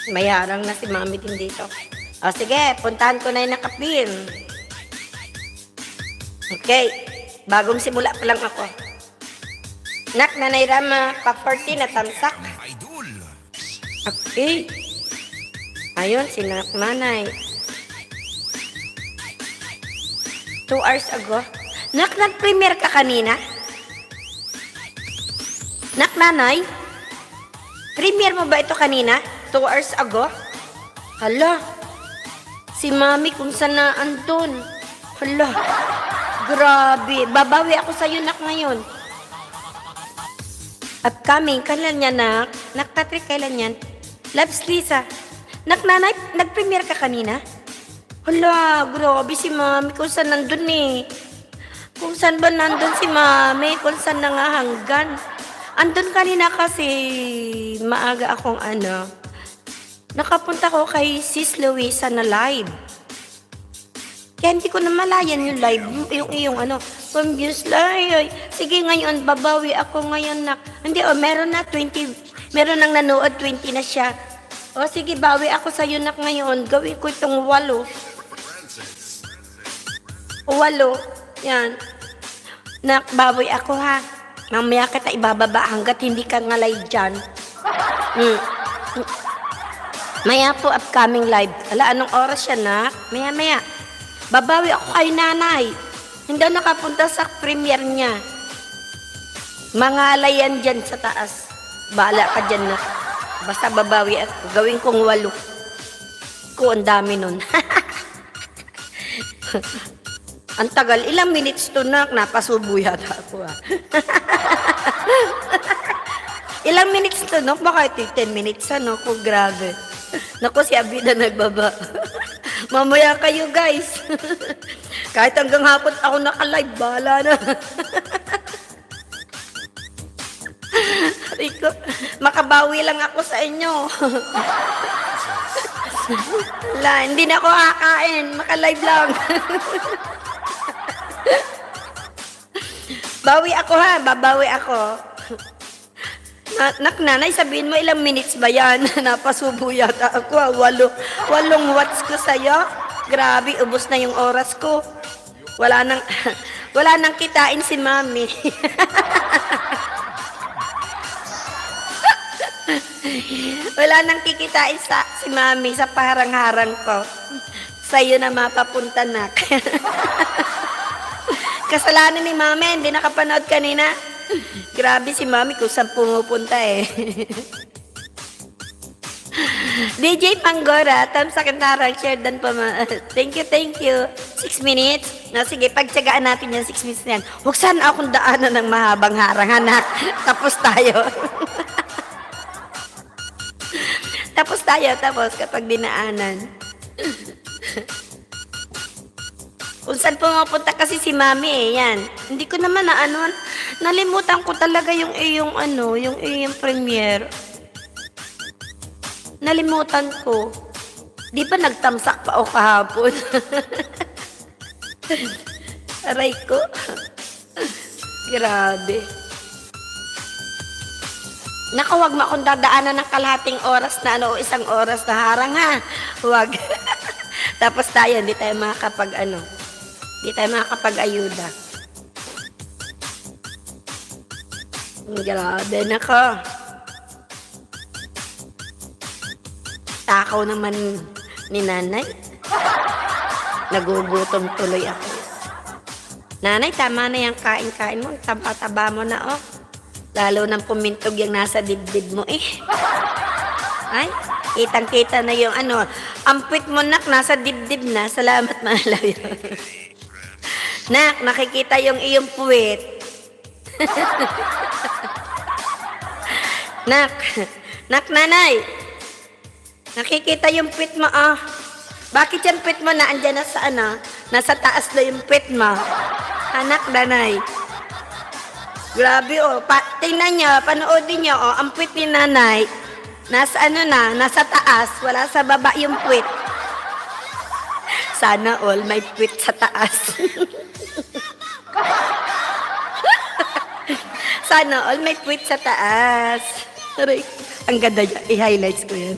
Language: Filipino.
May harang na si Mami din dito. O sige, puntahan ko na yung nakapin. Okay, bagong simula pa lang ako. Nak, Nanay Rama, pa-40 na tamsak. Okay. Ayun, si Nanay. 2 hours ago. Nak, nag-premiere ka kanina? Nak, Nanay? Premiere mo ba ito kanina? 2 hours ago? Hala, si Mami kung saan na andun. Hala, grabe. Babawi ako sa'yo, Nak, ngayon. Upcoming, kailan yan, Nak? Nak, Patrick, kailan yan? Loves Lisa. Nak, Nanay, nag-premiere ka kanina? Hala, grabe si Mami kung saan nandun eh. Kung saan ba nandun si Mami? Kung saan na nga hanggan? Andun kanina kasi maaga akong nakapunta ko kay Sis Luisa na live. Kaya hindi ko na malayan yung live, yung from views live. Sige, ngayon, babawi ako ngayon, Nak. Hindi, meron na 20, meron nang nanood, 20 na siya. Sige, bawi ako sa'yo, Nak, ngayon. Gawin ko itong 8. 8. Yan. Nak, bawi ako, ha. Mamaya kita ibababa hanggat hindi ka ngalay dyan. Maya po, upcoming live. Ala, anong oras yan, Nak? Maya. Babawi ako kay Nanay. Hindi ako nakapunta sa premiere niya. Mangalay yan dyan sa taas. Bahala ka dyan, Nak. Basta babawi ako. Gawin kong 8. Ang dami nun. Ang tagal. Ilang minutes to, Nak? Napasubo yata ako, ha. Ilang minutes to, no? Baka ito 10 minutes, ano? Kung grabe. Naku, si Abida nagbaba. Mamaya kayo, guys. Kahit hanggang hapon ako naka-live, bahala na. Rico, makabawi lang ako sa inyo. Wala, hindi na ako kakain. Maka-live lang. Bawi ako, ha. Babawi ako. Nak, Nanay, sabihin mo ilang minutes ba yan? Napasubo yata ako, ha. 8 watts ko sa'yo. Grabe, ubos na yung oras ko. Wala nang kitain si Mami. Wala nang kikitain si Mami sa paharang-harang ko. Sa'yo na mapapunta, Nak. Kasalanan ni Mami, hindi nakapanood kanina. Grabe si Mami kung saan pumupunta eh. DJ Panggora, Tom Sakantara, share dan pa. Thank you. 6 minutes. Sige, pagtsagaan natin yan, 6 minutes na yan. Huwag sana akong daanan ng mahabang harang, Anak. Tapos tayo. Tapos kapag dinaanan. Kung saan pumapunta kasi si Mami eh, yan. Hindi ko naman nalimutan ko talaga yung iyong premiere. Nalimutan ko. Di ba nagtamsak pa ako kahapon? Aray ko. Grabe. Naku, wag mo akong dadaanan ng kalahating oras na o 1 oras na harang, ha. Huwag. Tapos tayo, hindi tayo makakapag-ayuda. Grabe, nako. Takaw naman ni Nanay. Nagugutom tuloy ako. Nanay, tama na yung kain-kain mo. Taba-taba mo na, oh. Lalo nang pumintog yung nasa dibdib mo, eh. Ay, kitang-kita na yung ampit mo, Nak, nasa dibdib na. Salamat, mahalaw yun. Nak, nakikita yung iyong puwit. Nak, Nanay. Nakikita yung puwit mo, ah. Bakit yung puwit mo na andyan na sa nasa taas na yung puwit mo? Anak, Nanay. Grabe, oh. Tingnan nyo, panoodin nyo, oh. Ang puwit ni Nanay, nasa nasa taas. Wala sa baba yung puwit. Sana all may puwit sa taas. Sana all may puwit sa taas. Aray, ang ganda niya. I-highlights ko yan.